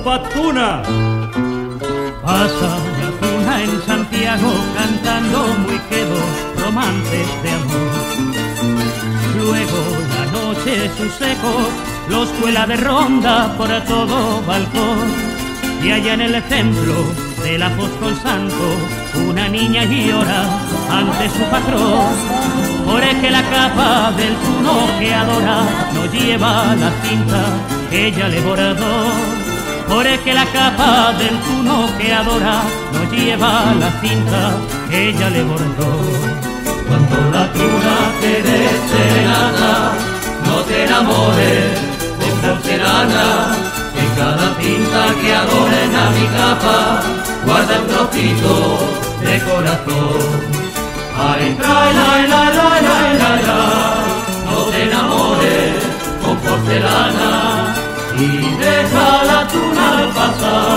patuna. Pasa la tuna en Santiago cantando muy quedo romances de amor. Luego la noche sus ecos los cuela de ronda por todo balcón. Y allá en el templo del apóstol santo una niña llora ante su patrón. Por el que la capa del tuno que adora no lleva la cinta que ella le bordó. Por el que la capa del tuno que adora no lleva la cinta que ella le bordó. Cuando la tuna te dé serenata, no te enamores de porcelana, que cada cinta que adorna a mi capa guarda un trocito de corazón. Ay, trae, no te enamores con porcelana y deja la tuna al pasar.